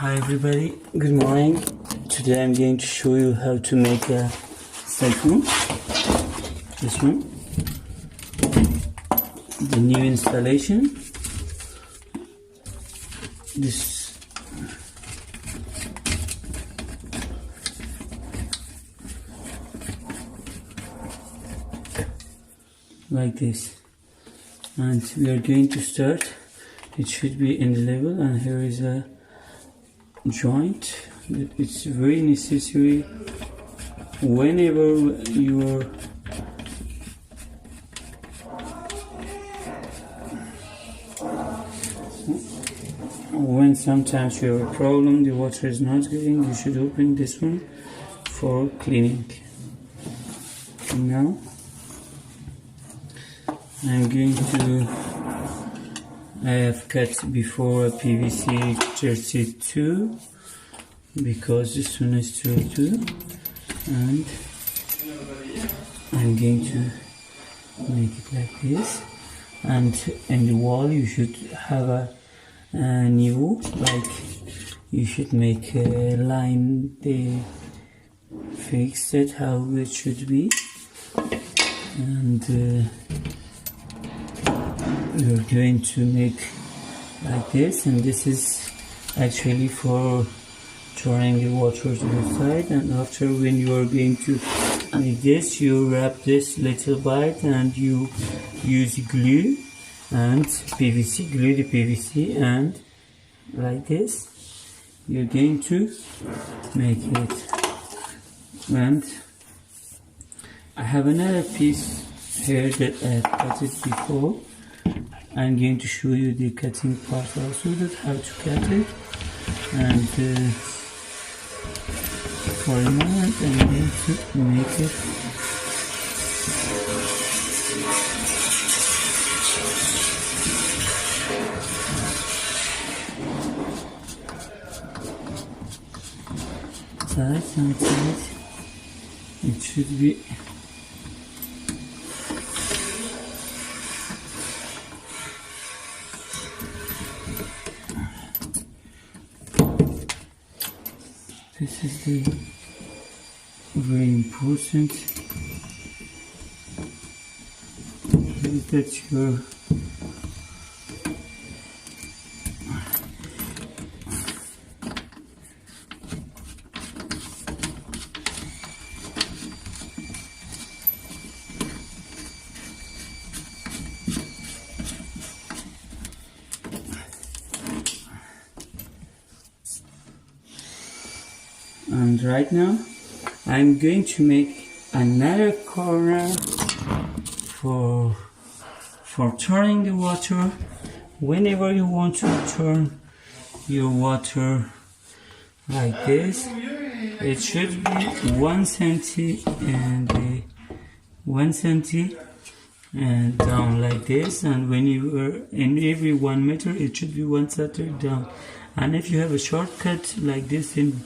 Hi everybody, good morning. Today I'm going to show you how to make a saifon. This one, the new installation. This like this, and we are going to start. It should be in the level, and here is a joint. It's very necessary whenever you're when sometimes you have a problem, the water is not getting, you should open this one for cleaning. Now I'm going to I have cut before a PVC 32 because this one is 32, and I'm going to make it like this. And in the wall you should have a new, like you should make a line, they fix it how it should be, and we're going to make like this, and this is actually for drawing the water to the side. And after, when you are going to make this, you wrap this little bite and you use glue and PVC, glue the PVC, and like this you're going to make it. And I have another piece here that I cut it before. I'm going to show you the cutting part also, that how to cut it. And for a moment I'm going to make it tight and tight. It should be this is the very important, is that your and right now I'm going to make another corner for turning the water. Whenever you want to turn your water like this, it should be 1 centi and 1 centi and down like this. And when you are in every 1 meter, it should be 1 centi down. And if you have a shortcut like this in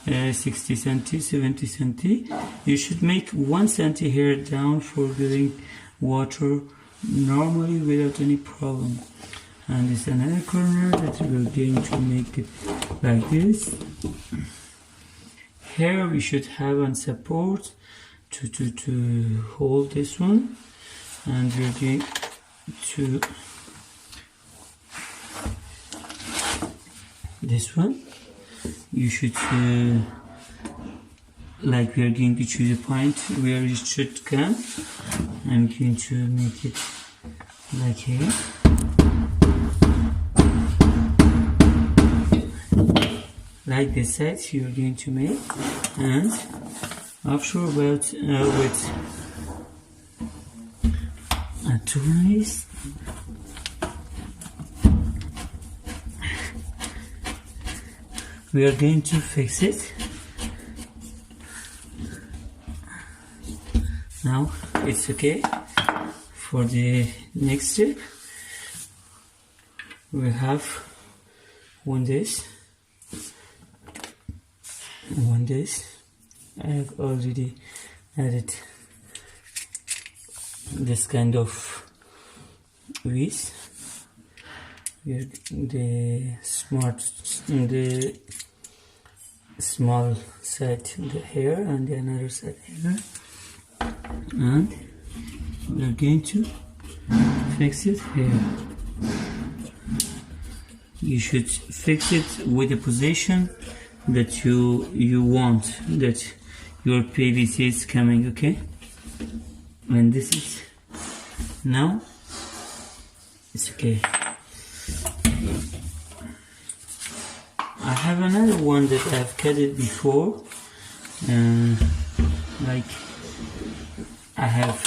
60 centi, 70 centi, you should make 1 centi here down for getting water normally without any problem. And it's another corner that we're going to make it like this. Here we should have a support to hold this one, and we're going to this one. You should like we are going to choose a point where it should come. I'm going to make it like here, like this side you're going to make. And after about with a twist, we are going to fix it. Now it's okay. For the next step, we have one this. I have already added this kind of with the small side here and the another side here, and we're going to fix it here. You should fix it with the position that you want that your PVC is coming, okay? And this is now it's okay. I have another one that I've cut it before, like I have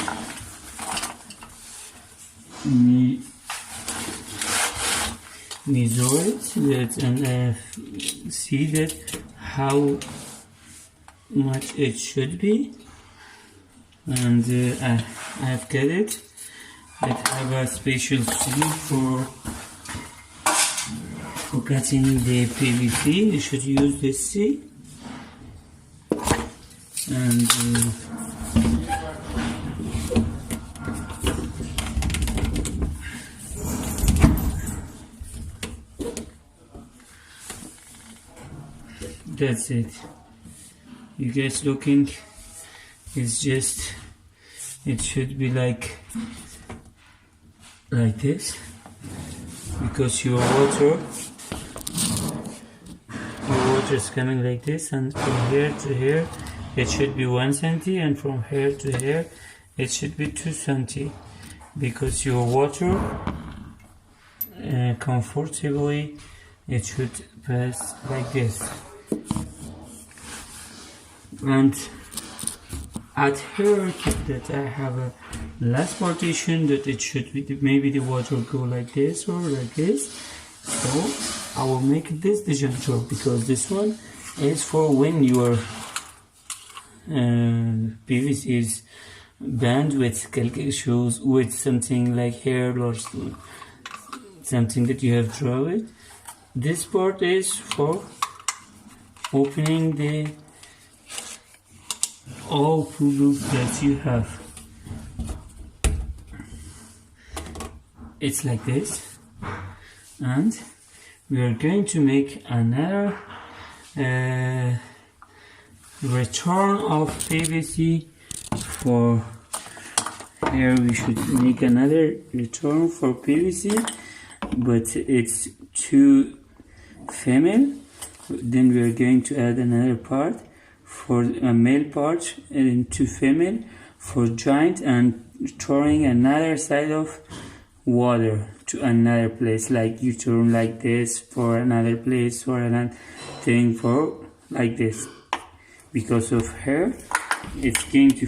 measured that, and I see that how much it should be, and I have cut it. I have a special tool for cutting the PVC. You should use this C, and that's it. You guys looking, it's just, it should be like this, because your water is coming like this, and from here to here it should be 1 centi, and from here to here it should be 2 centi, because your water comfortably it should pass like this. And at here that I have a last partition that it should be, maybe the water go like this or like this, so I will make this disjunctor, because this one is for when your PVC is band with calculations with something like hair or something that you have drawn it. This part is for opening the all bubbles that you have. It's like this, and we are going to make another return of PVC. For here we should make another return for PVC, but it's too female. Then we are going to add another part for a male part and two female for joint, and turning another side of water to another place, like you turn like this for another place, for another thing, for like this. Because of her, it's going to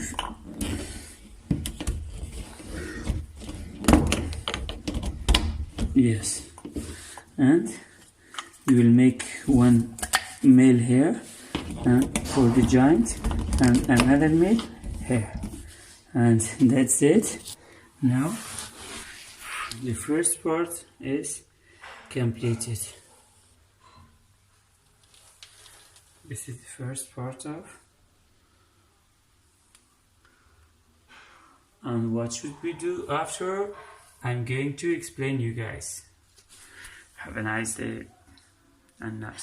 yes, and we will make one male here for the joint and another male here, and that's it. Now the first part is completed. This is the first part of, and what should we do after? I'm going to explain you guys. Have a nice day and nice